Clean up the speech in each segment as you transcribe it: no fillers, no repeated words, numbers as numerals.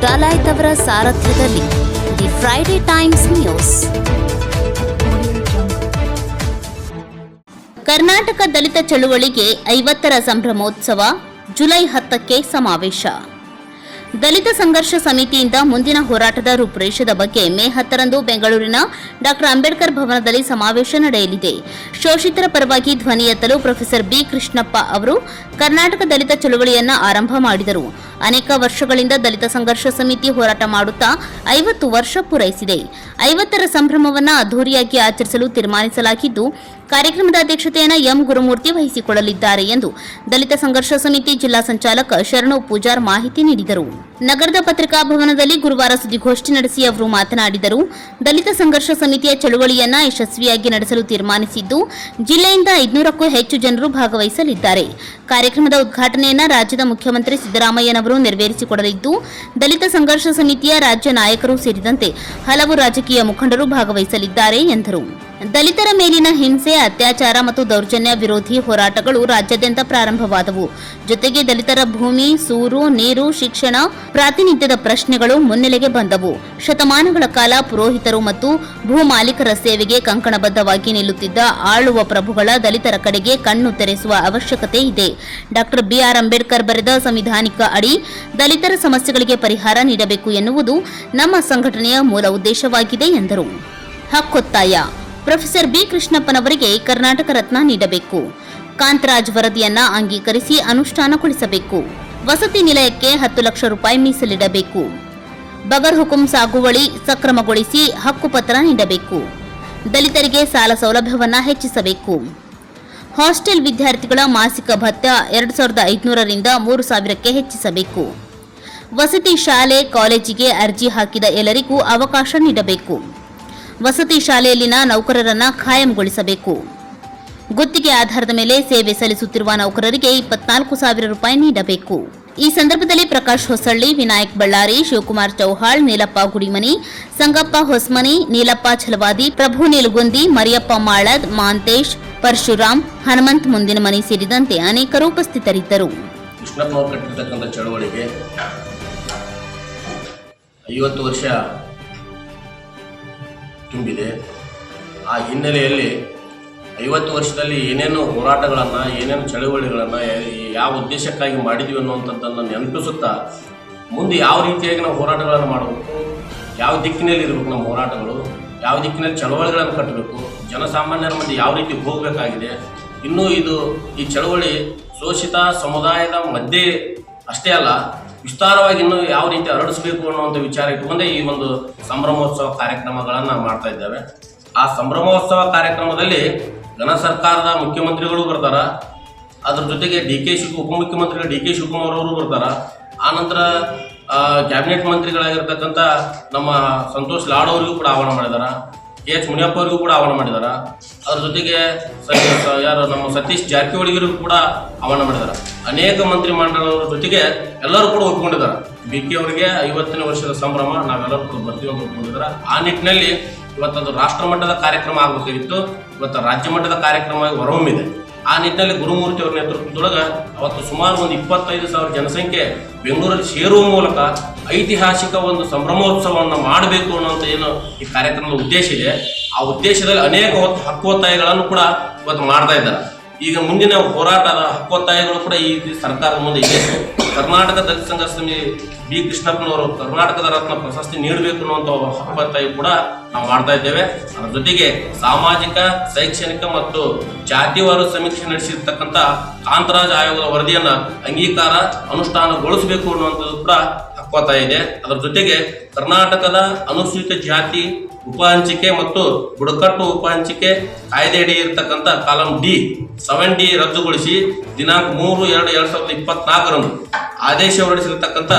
ಡಾಲಾಯ್ತ್ ಅವರ ಸಾರಥ್ಯದಲ್ಲಿ the Friday Times news. Karnataka Dalit ಚಳುವಳಿಗೆ 50ರ ಸಂಭ್ರಮೋತ್ಸವ, ಜುಲೈ 10ಕ್ಕೆ ಸಮಾವೇಶ. ದಲಿತ ಸಂಘರ್ಷ ಸಮಿತಿಯಿಂದ ಮುಂದಿನ ಹೋರಾಟದ ರೂಪುರೇಷದ ಬಗ್ಗೆ ಮೇ 10ರಂದು ಬೆಂಗಳೂರಿನ ಡಾ. ಅಂಬೇಡ್ಕರ್ ಭವನದಲ್ಲಿ ಸಮಾವೇಶ ನಡೆಯಲಿದೆ. ಶೋಷಿತರ ಪರವಾಗಿ ಧ್ವನಿ ಎತ್ತಲು ಪ್ರೊಫೆಸರ್ ಬಿ. ಕೃಷ್ಣಪ್ಪ ಅವರು ಕರ್ನಾಟಕ ದಲಿತ ಚಳುವಳಿಯನ್ನು ಆರಂಭ ಮಾಡಿದರು. ಅನೇಕ ವರ್ಷಗಳಿಂದ ದಲಿತ ಸಂಘರ್ಷ ಸಮಿತಿ ಹೋರಾಟ ಮಾಡುತ್ತಾ 50 ವರ್ಷ ಪೂರೈಸಿದೆ. 50ರ ಸಂಭ್ರಮವನ್ನು ಅದ್ದೂರಿಯಾಗಿ ಆಚರಿಸಲು ತೀರ್ಮಾನಿಸಲಾಗಿದ್ದು, ಕಾರ್ಯಕ್ರಮದ ಅಧ್ಯಕ್ಷತೆಯನ್ನು ಎಂ ಗುರುಮೂರ್ತಿ ವಹಿಸಿಕೊಳ್ಳಲಿದ್ದಾರೆ ಎಂದು ದಲಿತ ಸಂಘರ್ಷ ಸಮಿತಿ ಜಿಲ್ಲಾ ಸಂಚಾಲಕ ಶರಣು ಪೂಜಾರ್ ಮಾಹಿತಿ ನೀಡಿದರು. ನಗರದ ಪತ್ರಿಕಾ ಭವನದಲ್ಲಿ ಗುರುವಾರ ಸುದ್ದಿಗೋಷ್ಠಿ ನಡೆಸಿ ಅವರು ಮಾತನಾಡಿದರು. ದಲಿತ ಸಂಘರ್ಷ ಸಮಿತಿಯ ಚಳುವಳಿಯನ್ನ ಯಶಸ್ವಿಯಾಗಿ ನಡೆಸಲು ತೀರ್ಮಾನಿಸಿದ್ದು, ಜಿಲ್ಲೆಯಿಂದ 500ಕ್ಕೂ ಹೆಚ್ಚು ಜನರು ಭಾಗವಹಿಸಲಿದ್ದಾರೆ. ಕಾರ್ಯಕ್ರಮದ ಉದ್ಘಾಟನೆಯನ್ನು ರಾಜ್ಯದ ಮುಖ್ಯಮಂತ್ರಿ ಸಿದ್ದರಾಮಯ್ಯನವರು ನೆರವೇರಿಸಿಕೊಡಲಿದ್ದು, ದಲಿತ ಸಂಘರ್ಷ ಸಮಿತಿಯ ರಾಜ್ಯ ನಾಯಕರು ಸೇರಿದಂತೆ ಹಲವು ರಾಜಕೀಯ ಮುಖಂಡರು ಭಾಗವಹಿಸಲಿದ್ದಾರೆ ಎಂದರು. ದಲಿತರ ಮೇಲಿನ ಹಿಂಸೆ, ಅತ್ಯಾಚಾರ ಮತ್ತು ದೌರ್ಜನ್ಯ ವಿರೋಧಿ ಹೋರಾಟಗಳು ರಾಜ್ಯಾದ್ಯಂತ ಪ್ರಾರಂಭವಾದವು. ಜೊತೆಗೆ ದಲಿತರ ಭೂಮಿ, ಸೂರು, ನೀರು, ಶಿಕ್ಷಣ, ಪ್ರಾತಿನಿಧ್ಯದ ಪ್ರಶ್ನೆಗಳು ಮುನ್ನೆಲೆಗೆ ಬಂದವು. ಶತಮಾನಗಳ ಕಾಲ ಪುರೋಹಿತರು ಮತ್ತು ಭೂ ಮಾಲೀಕರ ಸೇವೆಗೆ ಕಂಕಣಬದ್ಧವಾಗಿ ನಿಲ್ಲುತ್ತಿದ್ದ ಆಳುವ ಪ್ರಭುಗಳ ದಲಿತರ ಕಡೆಗೆ ಕಣ್ಣು ತೆರೆಸುವ ಅವಶ್ಯಕತೆ ಇದೆ. ಡಾ. ಬಿ.ಆರ್. ಅಂಬೇಡ್ಕರ್ ಬರೆದ ಸಂವಿಧಾನಿಕ ಅಡಿ ದಲಿತರ ಸಮಸ್ಯೆಗಳಿಗೆ ಪರಿಹಾರ ನೀಡಬೇಕು ಎನ್ನುವುದು ನಮ್ಮ ಸಂಘಟನೆಯ ಮೂಲ ಉದ್ದೇಶವಾಗಿದೆ ಎಂದರು. ಹಕ್ಕೊತ್ತಾಯ: ಪ್ರೊಫೆಸರ್ ಬಿ. ಕೃಷ್ಣಪ್ಪನವರಿಗೆ ಕರ್ನಾಟಕ ರತ್ನ ನೀಡಬೇಕು. ಕಾಂತರಾಜ್ ವರದಿಯನ್ನ ಅಂಗೀಕರಿಸಿ ಅನುಷ್ಠಾನಗೊಳಿಸಬೇಕು. ವಸತಿ ನಿಲಯಕ್ಕೆ 10 ಲಕ್ಷ ರೂಪಾಯಿ ಮೀಸಲಿಡಬೇಕು. ಬಗರ್ ಹುಕುಂ ಸಾಗುವಳಿ ಸಕ್ರಮಗೊಳಿಸಿ ಹಕ್ಕುಪತ್ರ ನೀಡಬೇಕು. ದಲಿತರಿಗೆ ಸಾಲ ಸೌಲಭ್ಯವನ್ನ ಹೆಚ್ಚಿಸಬೇಕು. ಹಾಸ್ಟೆಲ್ ವಿದ್ಯಾರ್ಥಿಗಳ ಮಾಸಿಕ ಭತ್ಯೆ 2500ರಿಂದ 3000ಕ್ಕೆ ಹೆಚ್ಚಿಸಬೇಕು. ವಸತಿ ಶಾಲೆ ಕಾಲೇಜಿಗೆ ಅರ್ಜಿ ಹಾಕಿದ ಎಲ್ಲರಿಗೂ ಅವಕಾಶ ನೀಡಬೇಕು. ವಸತಿ ಶಾಲೆಯಲ್ಲಿನ ನೌಕರರನ್ನ ಖಾಯಂಗೊಳಿಸಬೇಕು. ಗುತ್ತಿಗೆ ಆಧಾರದ ಮೇಲೆ ಸೇವೆ ಸಲ್ಲಿಸುತ್ತಿರುವ ನೌಕರರಿಗೆ 24,000 ರೂಪಾಯಿ ನೀಡಬೇಕು. ಈ ಸಂದರ್ಭದಲ್ಲಿ ಪ್ರಕಾಶ್ ಹೊಸಳ್ಳಿ, ವಿನಾಯಕ್ ಬಳ್ಳಾರಿ, ಶಿವಕುಮಾರ್ ಚೌಹಾಳ್, ನೀಲಪ್ಪ ಗುಡಿಮನಿ, ಸಂಗಪ್ಪ ಹೊಸ್ಮನಿ, ನೀಲಪ್ಪ ಛಲವಾದಿ, ಪ್ರಭು ನಿಲಗುಂದಿ, ಮರಿಯಪ್ಪ ಮಾಳದ್, ಮಾಂತೇಶ್, ಪರಶುರಾಮ್, ಹನುಮಂತ್ ಮುಂದಿನಮನಿ ಸೇರಿದಂತೆ ಅನೇಕರು ಉಪಸ್ಥಿತರಿದ್ದರು. ಕೃಷ್ಣಪ್ಪನವರು ಕಟ್ಟಿರ್ತಕ್ಕಂಥ ಚಳವಳಿಗೆ 50 ವರ್ಷ ತುಂಬಿದೆ. ಆ ಹಿನ್ನೆಲೆಯಲ್ಲಿ 50 ವರ್ಷದಲ್ಲಿ ಏನೇನು ಹೋರಾಟಗಳನ್ನು, ಏನೇನು ಚಳವಳಿಗಳನ್ನು, ಯಾವ ಉದ್ದೇಶಕ್ಕಾಗಿ ಮಾಡಿದ್ವಿ ಅನ್ನುವಂಥದ್ದನ್ನು ನೆನಪಿಸುತ್ತಾ ಮುಂದೆ ಯಾವ ರೀತಿಯಾಗಿ ನಾವು ಹೋರಾಟಗಳನ್ನು ಮಾಡಬೇಕು, ಯಾವ ದಿಕ್ಕಿನಲ್ಲಿ ಇರಬೇಕು ನಮ್ಮ ಹೋರಾಟಗಳು, ಯಾವ ದಿಕ್ಕಿನಲ್ಲಿ ಚಳವಳಿಗಳನ್ನು ಕಟ್ಟಬೇಕು, ಜನಸಾಮಾನ್ಯರ ಮಧ್ಯೆ ಯಾವ ರೀತಿ ಹೋಗಬೇಕಾಗಿದೆ, ಇನ್ನೂ ಈ ಚಳವಳಿ ಶೋಷಿತ ಸಮುದಾಯದ ಮಧ್ಯೆ ಅಷ್ಟೇ ಅಲ್ಲ, ವಿಸ್ತಾರವಾಗಿ ಇನ್ನೂ ಯಾವ ರೀತಿ ಹರಡಿಸಬೇಕು ಅನ್ನುವಂಥ ವಿಚಾರ ಇಟ್ಟುಕೊಂಡೇ ಈ ಒಂದು ಸಂಭ್ರಮೋತ್ಸವ ಕಾರ್ಯಕ್ರಮಗಳನ್ನು ಮಾಡ್ತಾ ಇದ್ದೇವೆ. ಆ ಸಂಭ್ರಮೋತ್ಸವ ಕಾರ್ಯಕ್ರಮದಲ್ಲಿ ಘನ ಸರ್ಕಾರದ ಮುಖ್ಯಮಂತ್ರಿಗಳು ಬರ್ತಾರ, ಅದ್ರ ಜೊತೆಗೆ ಉಪಮುಖ್ಯಮಂತ್ರಿಗಳು ಡಿ ಕೆ ಶಿವಕುಮಾರ್ ಅವರು ಬರ್ತಾರ, ಆನಂತರ ಕ್ಯಾಬಿನೆಟ್ ಮಂತ್ರಿಗಳಾಗಿರ್ತಕ್ಕಂಥ ನಮ್ಮ ಸಂತೋಷ್ ಲಾಡ್ ಅವರಿಗೂ ಕೂಡ ಆಹ್ವಾನ ಮಾಡಿದಾರ, ಕೆ ಎಚ್ ಮುನಿಯಪ್ಪ ಅವರಿಗೂ ಕೂಡ ಆಹ್ವಾನ ಮಾಡಿದಾರ, ಅದ್ರ ಜೊತೆಗೆ ನಮ್ಮ ಸತೀಶ್ ಜಾರಕಿಹೊಳಿಗೂ ಕೂಡ ಆಹ್ವಾನ ಮಾಡಿದಾರ. ಅನೇಕ ಮಂತ್ರಿ ಮಂಡಲಗಳ ಜೊತೆಗೆ ಎಲ್ಲರೂ ಕೂಡ ಒಪ್ಪಿಕೊಂಡಿದ್ದಾರೆ. ಬಿ ಕೆ ಅವರಿಗೆ 50ನೇ ವರ್ಷದ ಸಂಭ್ರಮ, ನಾವೆಲ್ಲರೂ ಕೂಡ ಬರ್ತೀವಿ ಅಂತ ಒಪ್ಪಿಕೊಂಡಿದ್ದಾರೆ. ಆ ನಿಟ್ಟಿನಲ್ಲಿ ಇವತ್ತದು ರಾಷ್ಟ್ರ ಮಟ್ಟದ ಕಾರ್ಯಕ್ರಮ ಆಗಬೇಕಾಗಿತ್ತು, ಇವತ್ತು ರಾಜ್ಯ ಮಟ್ಟದ ಕಾರ್ಯಕ್ರಮವಾಗಿ ಹೊರಹೊಮ್ಮಿದೆ. ಆ ನಿಟ್ಟಿನಲ್ಲಿ ಗುರುಮೂರ್ತಿ ಅವರ ನೇತೃತ್ವದೊಳಗೆ ಅವತ್ತು ಸುಮಾರು ಒಂದು 25,000 ಜನಸಂಖ್ಯೆ ಬೆಂಗಳೂರಲ್ಲಿ ಸೇರುವ ಮೂಲಕ ಐತಿಹಾಸಿಕ ಒಂದು ಸಂಭ್ರಮೋತ್ಸವವನ್ನು ಮಾಡಬೇಕು ಅನ್ನೋಂಥ ಏನು ಈ ಕಾರ್ಯಕ್ರಮದ ಉದ್ದೇಶ ಇದೆ. ಆ ಉದ್ದೇಶದಲ್ಲಿ ಅನೇಕ ಹಕ್ಕೊತ್ತಾಯಗಳನ್ನು ಕೂಡ ಇವತ್ತು ಮಾಡ್ತಾ ಇದ್ದಾರೆ. ಈಗ ಮುಂದಿನ ಹೋರಾಟದ ಹಕ್ಕೊತ್ತಾಯಗಳು ಕೂಡ ಈ ಸರ್ಕಾರದ ಮುಂದೆ ಇದೆ. ಕರ್ನಾಟಕ ದಲಿತ ಸಂಘರ್ಷ ಸಮಿತಿ ಬಿ. ಕೃಷ್ಣಪ್ಪನವರು ಕರ್ನಾಟಕದ ರತ್ನ ಪ್ರಶಸ್ತಿ ನೀಡಬೇಕು ಅನ್ನುವಂಥ ಹಕ್ಕೊತ್ತಾಯ ಕೂಡ ನಾವು ಮಾಡ್ತಾ ಇದ್ದೇವೆ. ಅದರ ಜೊತೆಗೆ ಸಾಮಾಜಿಕ, ಶೈಕ್ಷಣಿಕ ಮತ್ತು ಜಾತಿವಾರು ಸಮೀಕ್ಷೆ ನಡೆಸಿರ್ತಕ್ಕಂಥ ಕಾಂತರಾಜ್ ಆಯೋಗದ ವರದಿಯನ್ನ ಅಂಗೀಕಾರ ಅನುಷ್ಠಾನಗೊಳಿಸಬೇಕು ಅನ್ನುವಂಥದ್ದು ಕೂಡ ಹಕ್ಕೊತ್ತಾಯ ಇದೆ. ಅದರ ಜೊತೆಗೆ ಕರ್ನಾಟಕದ ಅನುಸೂಚಿತ ಜಾತಿ ಉಪ ಹಂಚಿಕೆ ಮತ್ತು ಬುಡಕಟ್ಟು ಉಪ ಹಂಚಿಕೆ ಕಾಯ್ದೆಯಡಿ ಇರತಕ್ಕಂಥ ಕಾಲಂ ಡಿ 7D ರದ್ದುಗೊಳಿಸಿ ದಿನಾಂಕ 3/2/2024ರಂದು ಆದೇಶ ಹೊರಡಿಸಿರ್ತಕ್ಕಂಥ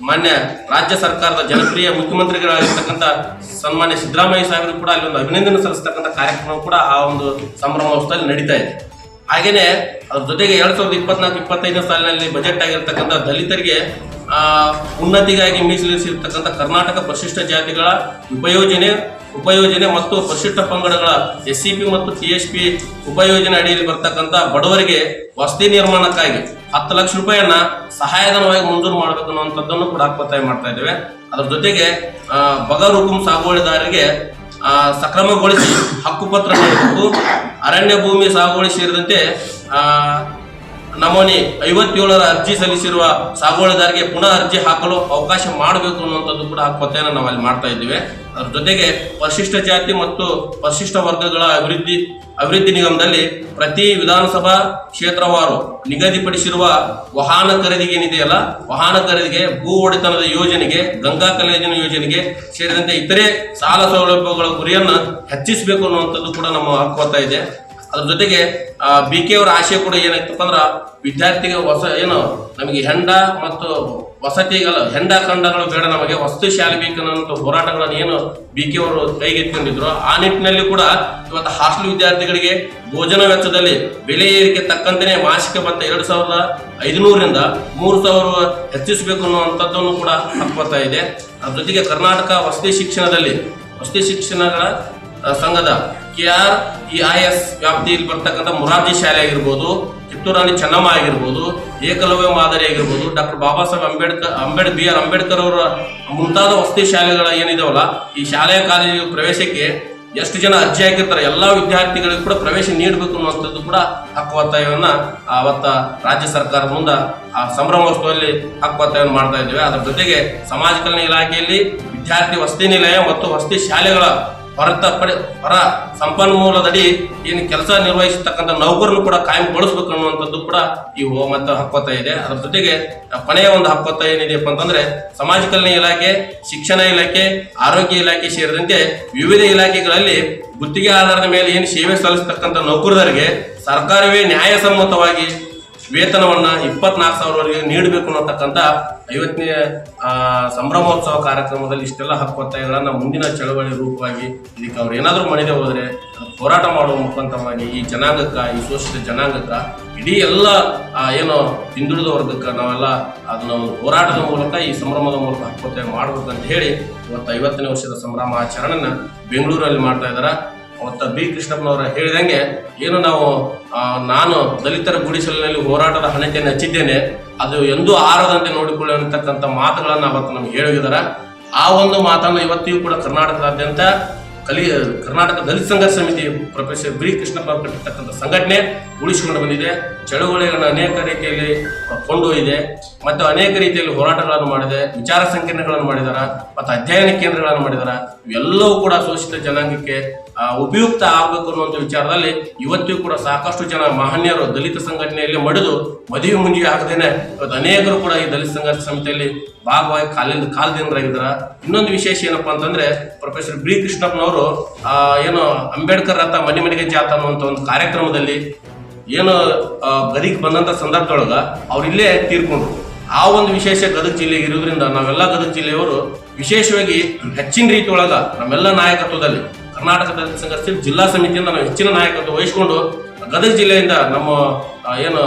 ಮಾನ್ಯ ರಾಜ್ಯ ಸರ್ಕಾರದ ಜನಪ್ರಿಯ ಮುಖ್ಯಮಂತ್ರಿಗಳಾಗಿರ್ತಕ್ಕಂಥ ಸನ್ಮಾನ್ಯ ಸಿದ್ದರಾಮಯ್ಯ ಸಾಹೇಬರು ಕೂಡ ಅಲ್ಲಿ ಒಂದು ಅಭಿನಂದನೆ ಸಲ್ಲಿಸ್ತಕ್ಕಂಥ ಕಾರ್ಯಕ್ರಮ ಕೂಡ ಆ ಒಂದು ಸಂಭ್ರಮೋತ್ಸವದಲ್ಲಿ ನಡೀತಾ ಇದೆ. ಹಾಗೇನೆ ಅದ್ರ ಜೊತೆಗೆ 2024-25ನೇ ಸಾಲಿನಲ್ಲಿ ಬಜೆಟ್ ಆಗಿರ್ತಕ್ಕಂಥ ದಲಿತರಿಗೆ ಉನ್ನತಿಗಾಗಿ ಮೀಸಲಿರಿಸಿರ್ತಕ್ಕಂಥ ಕರ್ನಾಟಕ ಪರಿಶಿಷ್ಟ ಜಾತಿಗಳ ಉಪಯೋಜನೆ ಉಪಯೋಜನೆ ಮತ್ತು ಪರಿಶಿಷ್ಟ ಪಂಗಡಗಳ SCP ಮತ್ತು TSP ಉಪಯೋಜನೆ ಅಡಿಯಲ್ಲಿ ಬರ್ತಕ್ಕಂಥ ಬಡವರಿಗೆ ವಸತಿ ನಿರ್ಮಾಣಕ್ಕಾಗಿ 10 ಲಕ್ಷ ರೂಪಾಯಿಯನ್ನ ಸಹಾಯಧನವಾಗಿ ಮಂಜೂರು ಮಾಡಬೇಕು ಅನ್ನುವಂಥದ್ದನ್ನು ಕೂಡ ಒತ್ತಾಯ ಮಾಡ್ತಾ ಇದ್ದೇವೆ. ಅದರ ಜೊತೆಗೆ ಬಗರ್ ಹುಕುಂ ಸಾಗುವಳಿದಾರರಿಗೆ ಸಕ್ರಮಗೊಳಿಸಿ ಹಕ್ಕುಪತ್ರ ನೀಡಬೇಕು. ಅರಣ್ಯ ಭೂಮಿ ಸಾಗುವಳಿ ಸೇರಿದಂತೆ ನಮೂನೆ 57ರ ಅರ್ಜಿ ಸಲ್ಲಿಸಿರುವ ಸಾಗುವಳಿದಾರರಿಗೆ ಪುನಃ ಅರ್ಜಿ ಹಾಕಲು ಅವಕಾಶ ಮಾಡಬೇಕು ಅನ್ನುವಂಥದ್ದು ಕೂಡ ಒತ್ತಾಯನ ನಾವು ಅಲ್ಲಿ ಮಾಡ್ತಾ ಇದ್ದೇವೆ. ಅದರ ಜೊತೆಗೆ ಪರಿಶಿಷ್ಟ ಜಾತಿ ಮತ್ತು ಪರಿಶಿಷ್ಟ ವರ್ಗಗಳ ಅಭಿವೃದ್ಧಿ ನಿಗಮದಲ್ಲಿ ಪ್ರತಿ ವಿಧಾನಸಭಾ ಕ್ಷೇತ್ರವಾರು ನಿಗದಿಪಡಿಸಿರುವ ವಾಹನ ಖರೀದಿಗೆ ಏನಿದೆಯಲ್ಲ, ವಾಹನ ಖರೀದಿಗೆ, ಭೂ ಒಡೆತನದ ಯೋಜನೆಗೆ, ಗಂಗಾ ಕಲ್ಯಾಣ ಯೋಜನೆಗೆ ಸೇರಿದಂತೆ ಇತರೆ ಸಾಲ ಸೌಲಭ್ಯಗಳ ಗುರಿಯನ್ನು ಹೆಚ್ಚಿಸಬೇಕು ಅನ್ನುವಂಥದ್ದು ಕೂಡ ನಮ್ಮ ಒತ್ತಾಯ ಇದೆ. ಅದ್ರ ಜೊತೆಗೆ BK ಅವರ ಆಶಯ ಕೂಡ ಏನಾಯ್ತಪ್ಪ ಅಂದ್ರ ವಿದ್ಯಾರ್ಥಿಗೆ ನಮಗೆ ಹೆಂಡ ಮತ್ತು ವಸತಿಗಳ ಹೆಂಡ ಖಂಡಗಳು ಬೇಡ, ನಮಗೆ ವಸತಿ ಶಾಲೆ ಬೇಕನ್ನೋ ಹೋರಾಟಗಳನ್ನು ಏನು BK ಅವರು ಕೈಗೆತ್ತಿಕೊಂಡಿದ್ರು, ಆ ನಿಟ್ಟಿನಲ್ಲಿ ಕೂಡ ಇವತ್ತು ಹಾಸ್ಟೆಲ್ ವಿದ್ಯಾರ್ಥಿಗಳಿಗೆ ಭೋಜನ ವೆಚ್ಚದಲ್ಲಿ ಬೆಲೆ ಏರಿಕೆ ತಕ್ಕಂತೆಯೇ ಮಾಸಿಕ ಭತ್ತ 2,500ರಿಂದ 3,000 ಹೆಚ್ಚಿಸಬೇಕು ಅನ್ನುವಂಥದ್ದನ್ನು ಕೂಡ ಒತ್ತಾಯ ಇದೆ. ಅದ್ರ ಜೊತೆಗೆ ಕರ್ನಾಟಕ ವಸತಿ ಶಿಕ್ಷಣಗಳ ಸಂಘದ KREIS ವ್ಯಾಪ್ತಿಯಲ್ಲಿ ಬರ್ತಕ್ಕಂಥ ಮೊರಾರ್ಜಿ ಶಾಲೆ ಆಗಿರ್ಬೋದು, ಕಿತ್ತೂರು ರಾಣಿ ಚೆನ್ನಮ್ಮ ಆಗಿರ್ಬೋದು, ಏಕಲವ್ಯ ಮಾದರಿ ಆಗಿರ್ಬೋದು, ಡಾಕ್ಟರ್ ಬಾಬಾ ಸಾಹೇಬ್ BR ಅಂಬೇಡ್ಕರ್ ಅವರ ಮುಂತಾದ ವಸತಿ ಶಾಲೆಗಳ ಏನಿದಾವಲ್ಲ, ಈ ಶಾಲೆಯ ಕಾಲೇಜಿಗೆ ಪ್ರವೇಶಕ್ಕೆ ಎಷ್ಟು ಜನ ಅರ್ಜಿ ಹಾಕಿರ್ತಾರೆ ಎಲ್ಲಾ ವಿದ್ಯಾರ್ಥಿಗಳಿಗೂ ಕೂಡ ಪ್ರವೇಶ ನೀಡಬೇಕು ಅನ್ನುವಂಥದ್ದು ಕೂಡ ಹಕ್ಕು ಒತ್ತಾಯವನ್ನ ಅವತ್ತ ರಾಜ್ಯ ಸರ್ಕಾರದ ಮುಂದೆ ಆ ಸಂಭ್ರಮೋತ್ಸವದಲ್ಲಿ ಹಕ್ಕು ಒತ್ತಾಯವನ್ನು ಮಾಡ್ತಾ ಇದ್ದೇವೆ. ಅದರ ಜೊತೆಗೆ ಸಮಾಜ ಕಲ್ಯಾಣ ಇಲಾಖೆಯಲ್ಲಿ ವಿದ್ಯಾರ್ಥಿ ವಸತಿ ನಿಲಯ ಮತ್ತು ವಸತಿ ಶಾಲೆಗಳ ಹೊರ ಸಂಪನ್ಮೂಲದಡಿ ಏನು ಕೆಲಸ ನಿರ್ವಹಿಸತಕ್ಕಂಥ ನೌಕರನ್ನು ಕೂಡ ಕಾಯಂಗೊಳಿಸಬೇಕು ಅನ್ನುವಂಥದ್ದು ಕೂಡ ಇವು ಮತ್ತೆ ಹಕ್ಕೊತ್ತಾಯ ಇದೆ. ಅದರ ಜೊತೆಗೆ ಕೊನೆಯ ಒಂದು ಹಕ್ಕೊತ್ತಾಯ ಏನಿದೆಯಪ್ಪ ಅಂತಂದ್ರೆ ಸಮಾಜ ಕಲ್ಯಾಣ ಇಲಾಖೆ, ಶಿಕ್ಷಣ ಇಲಾಖೆ, ಆರೋಗ್ಯ ಇಲಾಖೆ ಸೇರಿದಂತೆ ವಿವಿಧ ಇಲಾಖೆಗಳಲ್ಲಿ ಗುತ್ತಿಗೆ ಆಧಾರದ ಮೇಲೆ ಏನು ಸೇವೆ ಸಲ್ಲಿಸತಕ್ಕಂಥ ನೌಕರರಿಗೆ ಸರ್ಕಾರವೇ ನ್ಯಾಯಸಮ್ಮತವಾಗಿ ವೇತನವನ್ನ 24,000ವರೆಗೆ ನೀಡಬೇಕು ಅನ್ನತಕ್ಕಂಥ 50ನೇ ಸಂಭ್ರಮೋತ್ಸವ ಕಾರ್ಯಕ್ರಮದಲ್ಲಿ ಇಷ್ಟೆಲ್ಲ ಹಕ್ಕೊತ್ತಾಯಗಳನ್ನ ಮುಂದಿನ ಚಳವಳಿ ರೂಪವಾಗಿ ಇದಕ್ಕೆ ಅವ್ರು ಏನಾದರೂ ಮಾಡಿದೆ ಹೋದ್ರೆ ಹೋರಾಟ ಮಾಡುವ ಮುಖಾಂತರವಾಗಿ ಈ ಜನಾಂಗಕ್ಕ, ಈ ಶೋಷಿತ ಜನಾಂಗಕ್ಕ, ಇಡೀ ಎಲ್ಲ ಏನು ಹಿಂದುಳಿದ ವರ್ಗಕ್ಕೆ ನಾವೆಲ್ಲ ಅದನ್ನ ಹೋರಾಟದ ಮೂಲಕ, ಈ ಸಂಭ್ರಮದ ಮೂಲಕ ಹಕ್ಕೊತ್ತಾಯ ಮಾಡ್ಬೇಕಂತ ಹೇಳಿ ಇವತ್ತು 50ನೇ ವರ್ಷದ ಸಂಭ್ರಮ ಆಚರಣೆನ ಬೆಂಗಳೂರಲ್ಲಿ ಮಾಡ್ತಾ ಇದ್ದಾರೆ. ಅವತ್ತ B. ಕೃಷ್ಣಪ್ಪನವರ ಹೇಳಿದಂಗೆ ಏನು ನಾನು ದಲಿತರ ಗುಡಿಸಲಿನಲ್ಲಿ ಹೋರಾಟದ ಹಣತೆಯನ್ನು ಹಚ್ಚಿದ್ದೇನೆ, ಅದು ಎಂದೂ ಆರದಂತೆ ನೋಡಿಕೊಳ್ಳಿ ಅನ್ನತಕ್ಕಂಥ ಮಾತುಗಳನ್ನ ಅವತ್ತು ನಮ್ಗೆ ಹೇಳಿದ್ದಾರೆ. ಆ ಒಂದು ಮಾತನ್ನು ಇವತ್ತಿಗೂ ಕೂಡ ಕರ್ನಾಟಕದಾದ್ಯಂತ ಕರ್ನಾಟಕ ದಲಿತ ಸಂಘರ್ಷ ಸಮಿತಿ ಪ್ರೊಫೆಸರ್ B. ಕೃಷ್ಣಪ್ಪ ಕಟ್ಟಿರ್ತಕ್ಕಂಥ ಸಂಘಟನೆ ಉಳಿಸಿಕೊಂಡು ಬಂದಿದೆ. ಚಳುವಳಿಗಳನ್ನು ಅನೇಕ ರೀತಿಯಲ್ಲಿ ಕೊಂಡೊಯ್ದಿದೆ ಮತ್ತು ಅನೇಕ ರೀತಿಯಲ್ಲಿ ಹೋರಾಟಗಳನ್ನು ಮಾಡಿದೆ, ವಿಚಾರ ಸಂಕಿರಣಗಳನ್ನು ಮಾಡಿದಾರ ಮತ್ತು ಅಧ್ಯಯನ ಕೇಂದ್ರಗಳನ್ನು ಮಾಡಿದಾರ. ಇವೆಲ್ಲವೂ ಕೂಡ ಶೋಷಿತ ಜನಾಂಗಕ್ಕೆ ಉಪಯುಕ್ತ ಆಗಬೇಕು ಅನ್ನುವಂಥ ವಿಚಾರದಲ್ಲಿ ಇವತ್ತಿಗೂ ಕೂಡ ಸಾಕಷ್ಟು ಜನ ಮಹನೀಯರು ದಲಿತ ಸಂಘಟನೆಯಲ್ಲಿ ಮಡಿದು ಮದುವೆ ಮುಂಜಿಗೆ ಆಗದೇನೆ ಇವತ್ತು ಅನೇಕರು ಕೂಡ ಈ ದಲಿತ ಸಂಘರ್ಷ ಸಮಿತಿಯಲ್ಲಿ ಭಾಗವಾಗಿ ಕಾಲದಿಂದರಾಗಿದ್ದಾರೆ. ಇನ್ನೊಂದು ವಿಶೇಷ ಏನಪ್ಪಾ ಅಂತಂದ್ರೆ ಪ್ರೊಫೆಸರ್ B. ಕೃಷ್ಣಪ್ಪನವರು ಏನು ಅಂಬೇಡ್ಕರ್ ರಥ ಮನೆ ಮನೆಗೆ ಜಾತ ಅನ್ನುವಂಥ ಒಂದು ಕಾರ್ಯಕ್ರಮದಲ್ಲಿ ಏನು ಗದಿಗೆ ಬಂದಂತ ಸಂದರ್ಭದೊಳಗ ಅವ್ರು ಇಲ್ಲೇ ತೀರ್ಕೊಂಡ್ರು. ಆ ಒಂದು ವಿಶೇಷ ಗದಗ ಜಿಲ್ಲೆಗೆ ಇರೋದ್ರಿಂದ ನಾವೆಲ್ಲ ಗದಗ ಜಿಲ್ಲೆಯವರು ವಿಶೇಷವಾಗಿ ಹೆಚ್ಚಿನ ರೀತಿ ಒಳಗ ನಮ್ಮೆಲ್ಲ ನಾಯಕತ್ವದಲ್ಲಿ ಕರ್ನಾಟಕ ದಲಿತ ಸಂಘರ್ಷ ಜಿಲ್ಲಾ ಸಮಿತಿಯಿಂದ ನಾವು ಹೆಚ್ಚಿನ ನಾಯಕತ್ವ ವಹಿಸಿಕೊಂಡು ಗದಗ ಜಿಲ್ಲೆಯಿಂದ ನಮ್ಮ ಏನು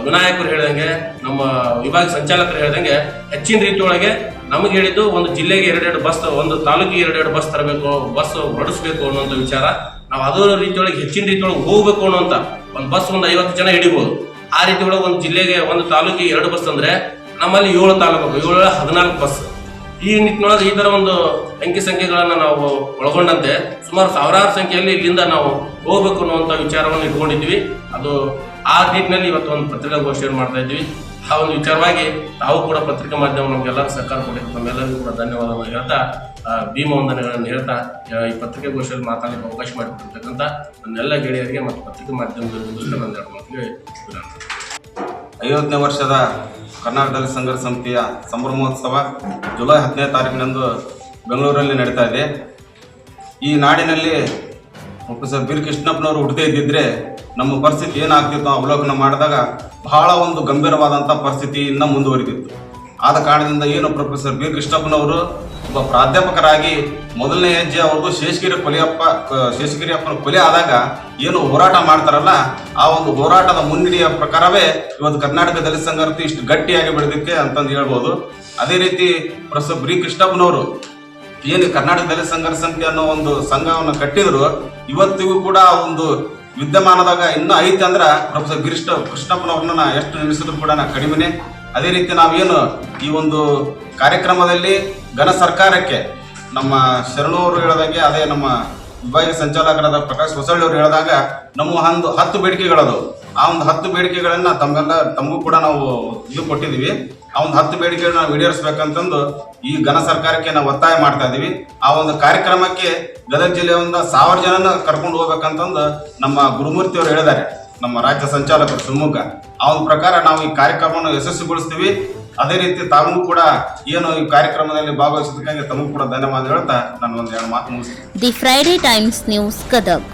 ವಿನಾಯಕರು ಹೇಳಿದಂಗೆ, ನಮ್ಮ ವಿಭಾಗ ಸಂಚಾಲಕರು ಹೇಳಿದಂಗೆ ಹೆಚ್ಚಿನ ರೀತಿಯೊಳಗೆ ನಮಗೆ ಹೇಳಿದ್ದು ಒಂದು ಜಿಲ್ಲೆಗೆ 2 ಬಸ್, ಒಂದು ತಾಲೂಕಿಗೆ 2 ಬಸ್ ತರಬೇಕು, ಬಸ್ ಹೊರಡಿಸ್ಬೇಕು ಅನ್ನೋಂಥ ವಿಚಾರ. ನಾವು ಅದರ ರೀತಿಯೊಳಗೆ ಹೆಚ್ಚಿನ ರೀತಿಯೊಳಗೆ ಹೋಗ್ಬೇಕು ಅನ್ನೋಂಥ ಒಂದು ಬಸ್ ಒಂದು 50 ಜನ ಹಿಡಿಬೋದು. ಆ ರೀತಿ ಒಳಗೆ ಒಂದು ಜಿಲ್ಲೆಗೆ, ಒಂದು ತಾಲೂಕಿಗೆ 2 ಬಸ್ ಅಂದ್ರೆ ನಮ್ಮಲ್ಲಿ 7 ತಾಲೂಕು, 7 14 ಬಸ್. ಈ ನಿಟ್ಟಿನೊಳಗೆ ಈ ತರ ಒಂದು ಅಂಕಿ ಸಂಖ್ಯೆಗಳನ್ನ ನಾವು ಒಳಗೊಂಡಂತೆ ಸುಮಾರು ಸಾವಿರಾರು ಸಂಖ್ಯೆಯಲ್ಲಿ ಇಲ್ಲಿಂದ ನಾವು ಹೋಗ್ಬೇಕು ಅನ್ನುವಂಥ ವಿಚಾರವನ್ನು ಇಟ್ಕೊಂಡಿದ್ವಿ. ಅದು ಆ ನಿಟ್ಟಿನಲ್ಲಿ ಇವತ್ತು ಒಂದು ಪತ್ರಿಕಾಗೋಷ್ಠಿಯನ್ನು ಮಾಡ್ತಾ ಇದ್ವಿ. ಆ ಒಂದು ವಿಚಾರವಾಗಿ ತಾವು ಕೂಡ ಪತ್ರಿಕಾ ಮಾಧ್ಯಮ ನಮ್ಗೆಲ್ಲರೂ ಸಹಕಾರ ಕೊಟ್ಟಿದ್ದು, ನಮ್ಮೆಲ್ಲರಿಗೂ ಕೂಡ ಧನ್ಯವಾದವನ್ನು ಹೇಳ್ತಾ, ಭೀಮ ವಂದನೆಗಳನ್ನು ಹೇಳ್ತಾ ಈ ಪತ್ರಿಕಾಗೋಷ್ಠಿಯಲ್ಲಿ ಮಾತಾಡಲಿಕ್ಕೆ ಅವಕಾಶ ಮಾಡಿಕೊಟ್ಟಿರ್ತಕ್ಕಂಥ ನನ್ನೆಲ್ಲ ಗೆಳೆಯರಿಗೆ ಮತ್ತು ಪತ್ರಿಕಾ ಮಾಧ್ಯಮದ ನನ್ನ 50ನೇ ವರ್ಷದ ಕರ್ನಾಟಕ ದಲಿತ ಸಂಘರ್ಷ ಸಮಿತಿಯ ಸಂಭ್ರಮೋತ್ಸವ ಜುಲೈ 10ನೇ ತಾರೀಕಿನಂದು ಬೆಂಗಳೂರಲ್ಲಿ ನಡೀತಾ ಇದೆ. ಈ ನಾಡಿನಲ್ಲಿ ಪ್ರೊಫೆಸರ್ B. ಕೃಷ್ಣಪ್ಪನವರು ಹುಟ್ಟದೇ ಇದ್ದಿದ್ರೆ ನಮ್ಮ ಪರಿಸ್ಥಿತಿ ಏನಾಗ್ತಿತ್ತು ಅವಲೋಕನ ಮಾಡಿದಾಗ ಬಹಳ ಒಂದು ಗಂಭೀರವಾದಂಥ ಪರಿಸ್ಥಿತಿಯಿಂದ ಮುಂದುವರಿದಿತ್ತು. ಆದ ಕಾರಣದಿಂದ ಏನು ಪ್ರೊಫೆಸರ್ B. ಕೃಷ್ಣಪ್ಪನವರು ಒಬ್ಬ ಪ್ರಾಧ್ಯಾಪಕರಾಗಿ ಮೊದಲನೇ ಹೆಜ್ಜೆ ಅವ್ರದ್ದು ಶೇಷಗಿರಿ ಅಪ್ಪನ ಕೊಲೆ ಆದಾಗ ಏನು ಹೋರಾಟ ಮಾಡ್ತಾರಲ್ಲ, ಆ ಒಂದು ಹೋರಾಟದ ಮುನ್ನಡೆಯ ಪ್ರಕಾರವೇ ಇವತ್ತು ಕರ್ನಾಟಕ ದಲಿತ ಸಂಘರ್ಷ ಇಷ್ಟು ಗಟ್ಟಿಯಾಗಿ ಬೆಳೆದಿಕ್ಕೆ ಅಂತಂದು ಹೇಳ್ಬೋದು. ಅದೇ ರೀತಿ ಪ್ರೊಫೆಸರ್ B. ಕೃಷ್ಣಪ್ಪನವರು ಏನು ಕರ್ನಾಟಕ ದಲಿತ ಸಂಘರ್ಷ ಸಮಿತಿ ಅನ್ನೋ ಒಂದು ಸಂಘವನ್ನು ಕಟ್ಟಿದ್ರು, ಇವತ್ತಿಗೂ ಕೂಡ ಆ ಒಂದು ವಿದ್ಯಮಾನದಾಗ ಇನ್ನೂ ಐತೆ ಅಂದ್ರೆ ಪ್ರೊಫೆಸರ್ ಕೃಷ್ಣಪ್ಪನವ್ರನ್ನ ಎಷ್ಟು ನೆನೆಸಿದ್ರು ಕೂಡ ಕಡಿಮೆನೆ. ಅದೇ ರೀತಿ ನಾವೇನು ಈ ಒಂದು ಕಾರ್ಯಕ್ರಮದಲ್ಲಿ ಘನ ಸರ್ಕಾರಕ್ಕೆ ನಮ್ಮ ಶರಣವರು ಹೇಳಿದಾಗೆ, ಅದೇ ನಮ್ಮ ವಿಭಾಗೀಯ ಸಂಚಾಲಕರಾದ ಪ್ರಕಾಶ್ ಹೊಸಳ್ಳಿ ಅವರು ಹೇಳಿದಾಗ ನಮ್ಮ ಒಂದು 10 ಬೇಡಿಕೆಗಳದು. ಆ ಒಂದು 10 ಬೇಡಿಕೆಗಳನ್ನ ತಮಗೂ ಕೂಡ ನಾವು ಇದು ಕೊಟ್ಟಿದ್ದೀವಿ. ಆ ಒಂದು 10 ಬೇಡಿಕೆಗಳನ್ನ ನಾವು ಈಡೇರಿಸಬೇಕಂತಂದು ಈ ಘನ ಸರ್ಕಾರಕ್ಕೆ ನಾವು ಒತ್ತಾಯ ಮಾಡ್ತಾ ಇದ್ದೀವಿ. ಆ ಒಂದು ಕಾರ್ಯಕ್ರಮಕ್ಕೆ ಗದಗ ಜಿಲ್ಲೆಯ 1000 ಜನನ ಕರ್ಕೊಂಡು ಹೋಗ್ಬೇಕಂತಂದು ನಮ್ಮ ಗುರುಮೂರ್ತಿ ಅವರು ಹೇಳಿದ್ದಾರೆ, ನಮ್ಮ ರಾಜ್ಯ ಸಂಚಾಲಕರು ಶಿವಮೊಗ್ಗ. ಆ ಒಂದು ಪ್ರಕಾರ ನಾವು ಈ ಕಾರ್ಯಕ್ರಮವನ್ನು ಯಶಸ್ವಿಗೊಳಿಸ್ತೀವಿ. ಅದೇ ರೀತಿ ತಾವು ಕೂಡ ಏನು ಈ ಕಾರ್ಯಕ್ರಮದಲ್ಲಿ ಭಾಗವಹಿಸೋದಕ್ಕಾಗಿ ತಮಗೂ ಕೂಡ ಧನ್ಯವಾದ ಹೇಳ್ತಾ ನಾನು 2 ಮಾತು ಮುಗಿಸ್ತೀನಿ. The Friday times news Gadag.